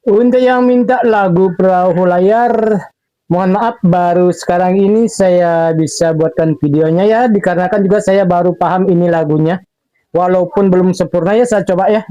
Untuk yang minta lagu Perahu Layar, mohon maaf baru sekarang ini saya bisa buatkan videonya ya, dikarenakan juga saya baru paham ini lagunya. Walaupun belum sempurna ya, saya coba ya.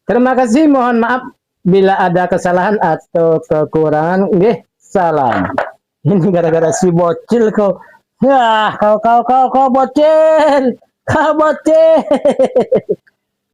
Terima kasih, mohon maaf bila ada kesalahan atau kekurangan. Salam. Ini gara-gara si bocil kau. Ya, kau bocil. Kau bocil.